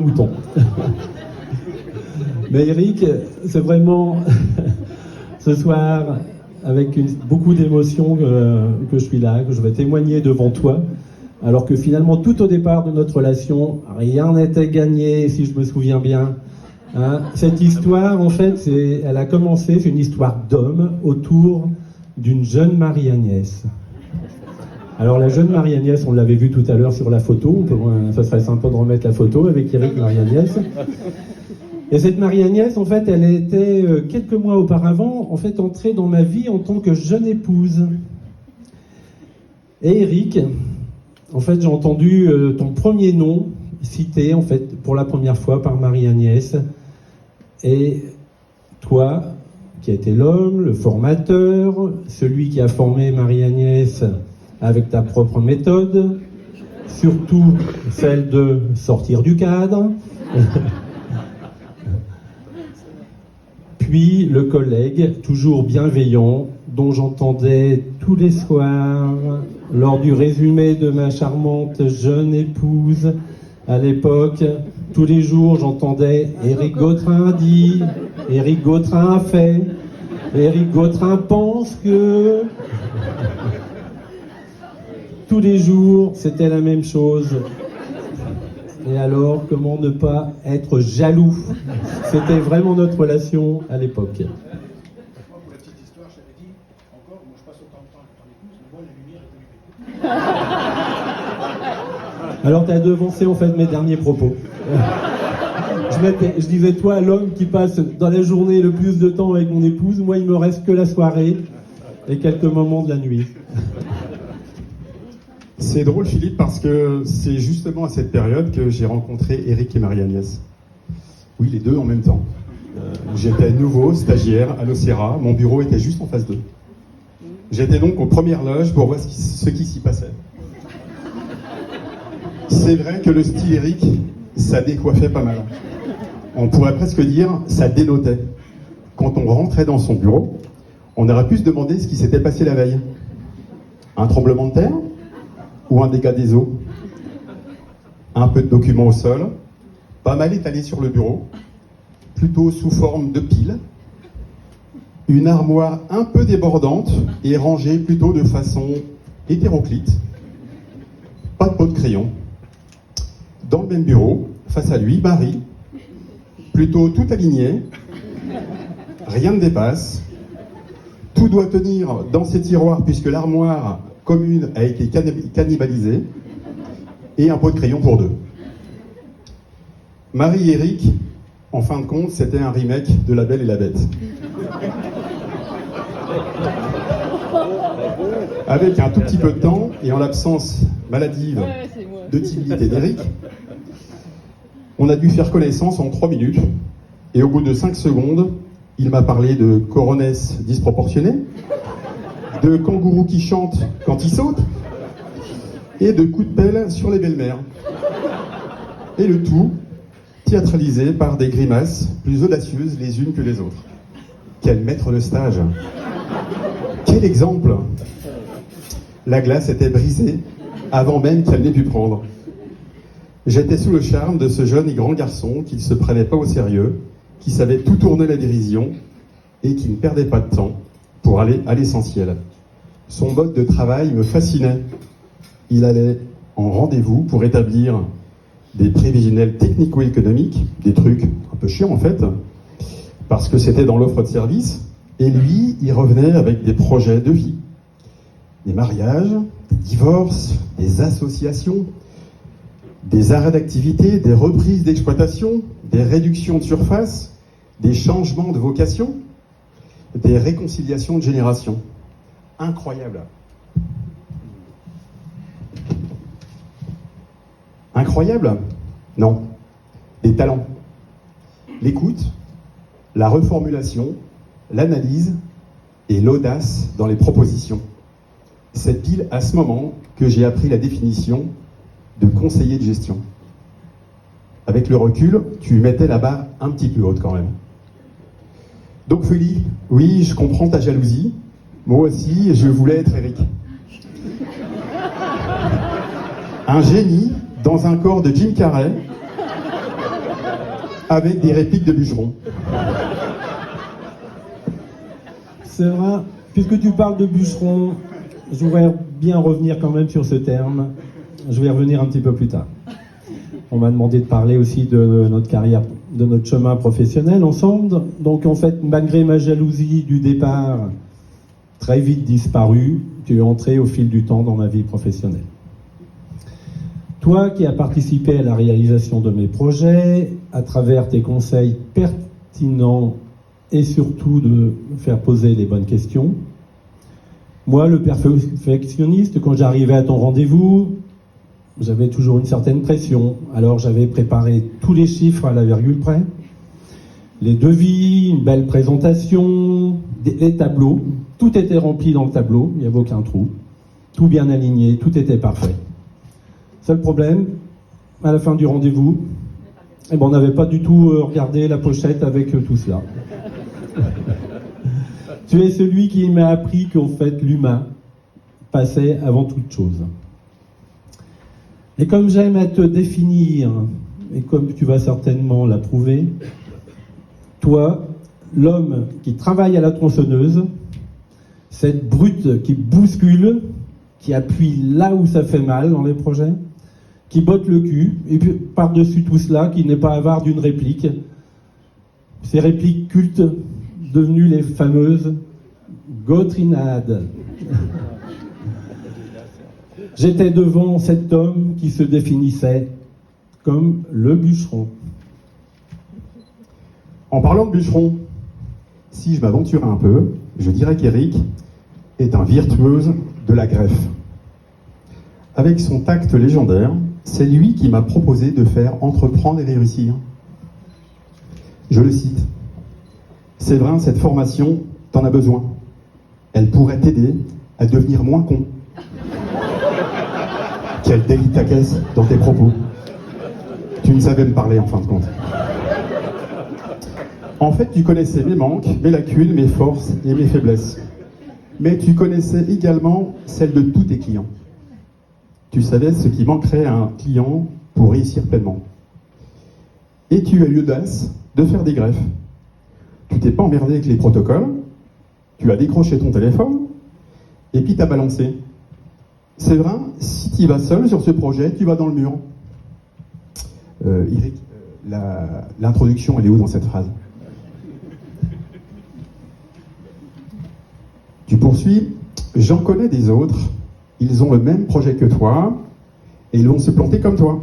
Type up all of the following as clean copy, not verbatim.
Mouton. Mais Eric, c'est vraiment ce soir avec beaucoup d'émotion que je suis là, que je vais témoigner devant toi, alors que finalement tout au départ de notre relation, rien n'était gagné, si je me souviens bien. Hein, cette histoire, en fait, elle a commencé, c'est une histoire d'homme autour d'une jeune Marie-Agnès. Alors la jeune Marie-Agnès, on l'avait vu tout à l'heure sur la photo, ça serait sympa de remettre la photo avec Eric Marie-Agnès. Et cette Marie-Agnès, en fait, elle était quelques mois auparavant, en fait, entrée dans ma vie en tant que jeune épouse. Et Eric, en fait, j'ai entendu ton premier nom cité, en fait, pour la première fois par Marie-Agnès. Et toi, qui a été l'homme, le formateur, celui qui a formé Marie-Agnès avec ta propre méthode, surtout celle de sortir du cadre. Puis le collègue, toujours bienveillant, dont j'entendais tous les soirs, lors du résumé de ma charmante jeune épouse, à l'époque, tous les jours j'entendais « Éric Gautrin a dit »,« Éric Gautrin a fait »,« Éric Gautrin pense que ...» Tous les jours, c'était la même chose. Et alors, comment ne pas être jaloux? C'était vraiment notre relation à l'époque. Moi, pour la petite histoire, j'avais dit, encore, moi je passe autant de temps avec ton épouse, mais moi la lumière est allumée. Alors, tu as devancé en fait mes derniers propos. Je disais, toi, l'homme qui passe dans la journée le plus de temps avec mon épouse, moi, il me reste que la soirée et quelques moments de la nuit. C'est drôle, Philippe, parce que c'est justement à cette période que j'ai rencontré Eric et Marie-Agnès. Oui, les deux en même temps. J'étais nouveau, stagiaire à l'Océra, mon bureau était juste en face d'eux. J'étais donc aux premières loges pour voir ce qui s'y passait. C'est vrai que le style Eric, ça décoiffait pas mal. On pourrait presque dire, ça dénotait. Quand on rentrait dans son bureau, on aurait pu se demander ce qui s'était passé la veille. Un tremblement de terre ? Ou un dégât des eaux, un peu de documents au sol, pas mal étalé sur le bureau, plutôt sous forme de piles, une armoire un peu débordante et rangée plutôt de façon hétéroclite, pas de pot de crayon. Dans le même bureau, face à lui, Marie, plutôt tout aligné, rien ne dépasse, tout doit tenir dans ses tiroirs puisque l'armoire commune a été cannibalisée, et un pot de crayon pour deux. Marie et Eric, en fin de compte, c'était un remake de La Belle et la Bête. Avec un tout petit peu de temps, et en l'absence maladive de timidité d'Eric, on a dû faire connaissance en 3 minutes, et au bout de 5 secondes, il m'a parlé de coronesse disproportionnée, de kangourous qui chantent quand ils sautent, et de coups de pelle sur les belles-mères. Et le tout théâtralisé par des grimaces plus audacieuses les unes que les autres. Quel maître de stage! Quel exemple! La glace était brisée avant même qu'elle n'ait pu prendre. J'étais sous le charme de ce jeune et grand garçon qui ne se prenait pas au sérieux, qui savait tout tourner la dérision et qui ne perdait pas de temps pour aller à l'essentiel. Son mode de travail me fascinait. Il allait en rendez-vous pour établir des prévisionnels technico-économiques, des trucs un peu chiants en fait, parce que c'était dans l'offre de service, et lui, il revenait avec des projets de vie. Des mariages, des divorces, des associations, des arrêts d'activité, des reprises d'exploitation, des réductions de surface, des changements de vocation, des réconciliations de génération. Incroyable. Incroyable? Non. Des talents. L'écoute, la reformulation, l'analyse et l'audace dans les propositions. C'est pile à ce moment que j'ai appris la définition de conseiller de gestion. Avec le recul, tu mettais la barre un petit peu haute quand même. Donc Philippe, oui, je comprends ta jalousie. Moi aussi, je voulais être Eric. Un génie dans un corps de Jim Carrey, avec des répliques de bûcherons. C'est vrai, puisque tu parles de bûcheron, je voudrais bien revenir quand même sur ce terme. Je vais y revenir un petit peu plus tard. On m'a demandé de parler aussi de notre carrière, de notre chemin professionnel ensemble. Donc en fait, malgré ma jalousie du départ, très vite disparue, tu es entré au fil du temps dans ma vie professionnelle. Toi qui as participé à la réalisation de mes projets, à travers tes conseils pertinents et surtout de faire poser les bonnes questions. Moi, le perfectionniste, quand j'arrivais à ton rendez-vous, j'avais toujours une certaine pression. Alors j'avais préparé tous les chiffres à la virgule près, les devis, une belle présentation, les tableaux. Tout était rempli dans le tableau, il n'y avait aucun trou. Tout bien aligné, tout était parfait. Seul problème, à la fin du rendez-vous, on n'avait pas du tout regardé la pochette avec tout cela. Tu es celui qui m'a appris qu'en fait l'humain passait avant toute chose. Et comme j'aime à te définir, et comme tu vas certainement l'approuver, toi, l'homme qui travaille à la tronçonneuse, cette brute qui bouscule, qui appuie là où ça fait mal dans les projets, qui botte le cul, et puis par-dessus tout cela, qui n'est pas avare d'une réplique, ces répliques cultes devenues les fameuses gautrinades. J'étais devant cet homme qui se définissait comme le bûcheron. En parlant de bûcheron, si je m'aventurais un peu, je dirais qu'Éric est un virtuose de la greffe. Avec son tact légendaire, c'est lui qui m'a proposé de faire entreprendre et réussir. Je le cite. Séverin, cette formation, t'en as besoin. Elle pourrait t'aider à devenir moins con. Quelle délicatesse dans tes propos. Tu ne savais me parler en fin de compte. En fait, tu connaissais mes manques, mes lacunes, mes forces et mes faiblesses. Mais tu connaissais également celles de tous tes clients. Tu savais ce qui manquerait à un client pour réussir pleinement. Et tu as eu l'audace de faire des greffes. Tu t'es pas emmerdé avec les protocoles, tu as décroché ton téléphone, et puis t'as balancé. C'est vrai, si tu vas seul sur ce projet, tu vas dans le mur. Eric, l'introduction, elle est où dans cette phrase? Tu poursuis. J'en connais des autres, ils ont le même projet que toi, et ils vont se planter comme toi.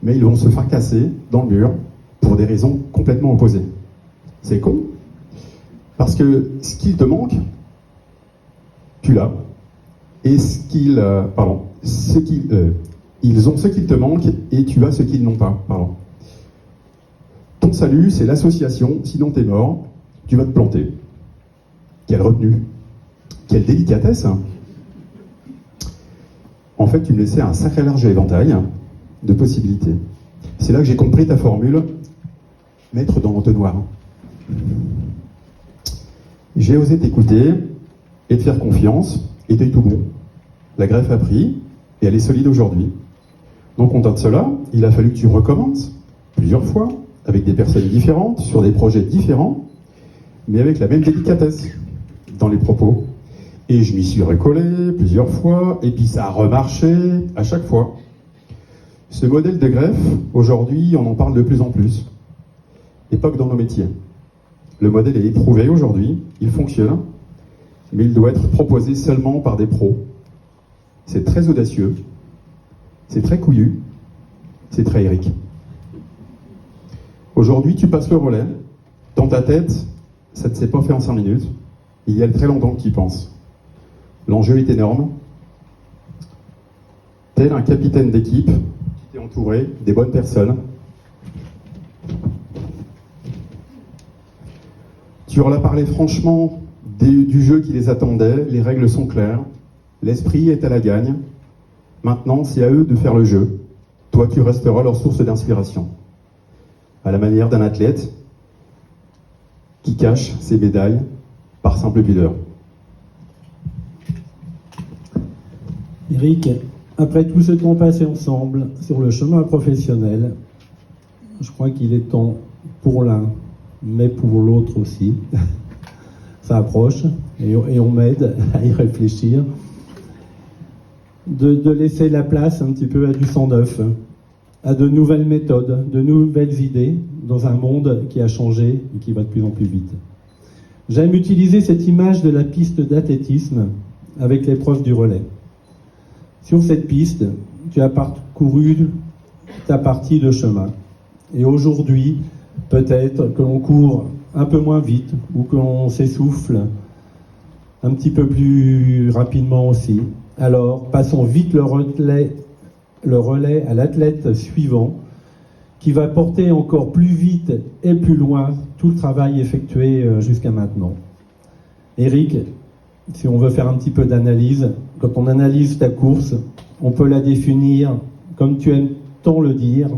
Mais ils vont se faire casser dans le mur pour des raisons complètement opposées. C'est con, parce que ce qu'il te manque, tu l'as, et ils ont ce qu'il te manque, et tu as ce qu'ils n'ont pas. Pardon. Ton salut, c'est l'association, sinon t'es mort, tu vas te planter. Quelle retenue, quelle délicatesse. En fait, tu me laissais un sacré large éventail de possibilités. C'est là que j'ai compris ta formule, mettre dans l'entonnoir. J'ai osé t'écouter et te faire confiance, et t'es tout bon. La greffe a pris, et elle est solide aujourd'hui. Donc, content de cela, il a fallu que tu recommences plusieurs fois, avec des personnes différentes, sur des projets différents, mais avec la même délicatesse dans les propos. Et je m'y suis recollé plusieurs fois, et puis ça a remarché à chaque fois. Ce modèle de greffe, aujourd'hui, on en parle de plus en plus. Et pas que dans nos métiers. Le modèle est éprouvé aujourd'hui, il fonctionne, mais il doit être proposé seulement par des pros. C'est très audacieux, c'est très couillu, c'est très Eric. Aujourd'hui, tu passes le relais. Dans ta tête, ça ne s'est pas fait en 5 minutes. Il y a très longtemps que tu y penses. L'enjeu est énorme. Tel un capitaine d'équipe, tu t'es entouré des bonnes personnes. Tu leur as parlé franchement du jeu qui les attendait, les règles sont claires, l'esprit est à la gagne. Maintenant, c'est à eux de faire le jeu. Toi, tu resteras leur source d'inspiration. À la manière d'un athlète qui cache ses médailles par simple pudeur. Eric, après tout ce qu'on passé ensemble sur le chemin professionnel, je crois qu'il est temps pour l'un, mais pour l'autre aussi. Ça approche et on m'aide à y réfléchir. De laisser la place un petit peu à du sang neuf, à de nouvelles méthodes, de nouvelles idées dans un monde qui a changé et qui va de plus en plus vite. J'aime utiliser cette image de la piste d'athlétisme avec l'épreuve du relais. Sur cette piste, tu as parcouru ta partie de chemin. Et aujourd'hui, peut-être que l'on court un peu moins vite ou que l'on s'essouffle un petit peu plus rapidement aussi. Alors, passons vite le relais à l'athlète suivant qui va porter encore plus vite et plus loin tout le travail effectué jusqu'à maintenant. Eric, si on veut faire un petit peu d'analyse, quand on analyse ta course, on peut la définir comme tu aimes tant le dire,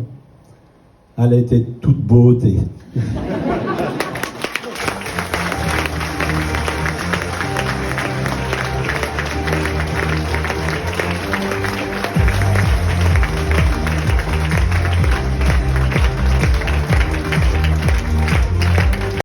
elle était toute beauté.